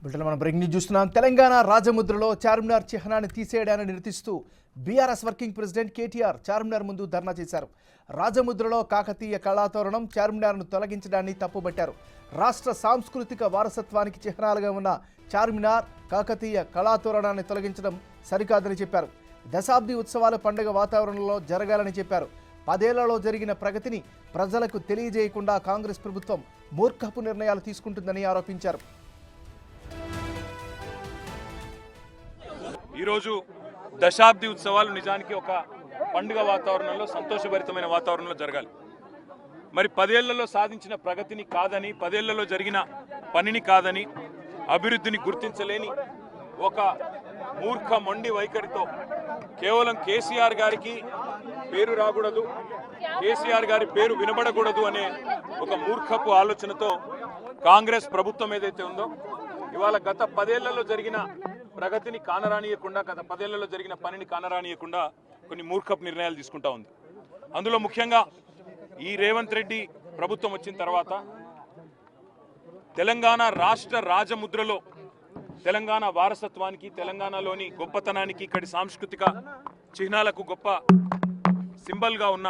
Bulletin మనం breaking news చూస్తున్నాం. తెలంగాణ రాజముద్రలో చార్మినార్ చిహ్నాన్ని తీసేయడాన్ని నిరసిస్తూ BRS working president KTR Charminar ముందు ధర్నా చేశారు. రాజముద్రలో కాకతీయ కళాతోరణం చార్మినార్ను తొలగించడాన్ని తప్పుబట్టారు. రాష్ట్ర సాంస్కృతిక వారసత్వానికి చిహ్నాలుగా ఉన్న చార్మినార్ కాకతీయ కళాతోరణాన్ని తొలగించడం సరికాదని చెప్పారు. దశాబ్ది ఉత్సవాల పండుగ వాతావరణంలో జరగాలని చెప్పారు. 10 ఏళ్లలో జరిగిన ప్రగతిని ప్రజలకు తెలియజేయకుండా కాంగ్రెస్ ప్రభుత్వం మూర్ఖపు నిర్ణయాలు తీసుకుంటుందని ఆరోపించారు. ఈరోజు దశాబ్ది ఉత్సవాలు నిజానికి ఒక పండుగ వాతావరణంలో సంతోషభరితమైన వాతావరణంలో జరగాలి. మరి 10 ఏళ్లలో సాధించిన ప్రగతిని కాదని, 10 ఏళ్లలో జరిగిన పనిని కాదని, అభివృద్ధిని గుర్తించలేని ఒక మూర్ఖ మొండి వైఖరితో కేవలం కేసీఆర్ గారికి పేరు రాకూడదు, కేసీఆర్ గారి పేరు వినబడకూడదు అనే ఒక మూర్ఖపు ఆలోచనతో కాంగ్రెస్ ప్రభుత్వం ఏదైతే ఉందో ఇవాళ గత 10 ఏళ్లలో జరిగిన ప్రగతిని కానరానియకుండా, గత 10 ఏళ్లలో జరిగిన పనిని కానరానియకుండా కొన్ని మూర్ఖపు నిర్ణయాలు తీసుకుంటా ఉంది. అందులో ముఖ్యంగా ఈ రేవంత్ రెడ్డి ప్రభుత్వం వచ్చిన తర్వాత తెలంగాణ రాష్ట్ర రాజముద్రలో తెలంగాణ వారసత్వానికి, తెలంగాణలోని గొప్పతనానికి, ఇక్కడి సాంస్కృతిక చిహ్నాలకు గొప్ప సింబల్గా ఉన్న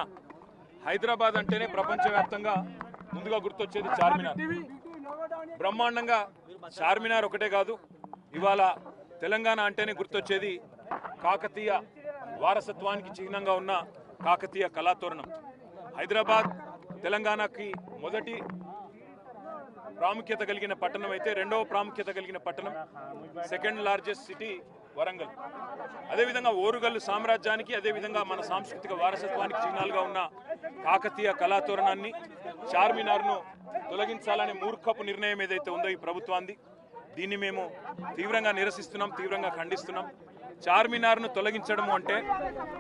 హైదరాబాద్ అంటేనే ప్రపంచవ్యాప్తంగా ముందుగా గుర్తొచ్చేది చార్మినార్. బ్రహ్మాండంగా చార్మినార్ ఒకటే కాదు, ఇవాళ తెలంగాణ అంటేనే గుర్తొచ్చేది కాకతీయ వారసత్వానికి చిహ్నంగా ఉన్న కాకతీయ కళాతోరణం. హైదరాబాద్ తెలంగాణకి మొదటి ప్రాముఖ్యత కలిగిన పట్టణం అయితే, రెండవ ప్రాముఖ్యత కలిగిన పట్టణం, సెకండ్ లార్జెస్ట్ సిటీ వరంగల్. అదేవిధంగా ఓరుగల్లు సామ్రాజ్యానికి, అదేవిధంగా మన సాంస్కృతిక వారసత్వానికి చిహ్నాలుగా ఉన్న కాకతీయ కళాతోరణాన్ని, చార్మినార్ను తొలగించాలనే మూర్ఖపు నిర్ణయం ఏదైతే ఉందో ఈ ప్రభుత్వాన్ని, దీన్ని మేము తీవ్రంగా నిరసిస్తున్నాం, తీవ్రంగా ఖండిస్తున్నాం. చార్మినార్ను తొలగించడము అంటే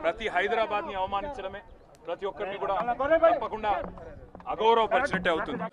ప్రతి హైదరాబాద్ని అవమానించడమే, ప్రతి ఒక్కరిని కూడా తప్పకుండా అగౌరవపరిచినట్టే అవుతుంది.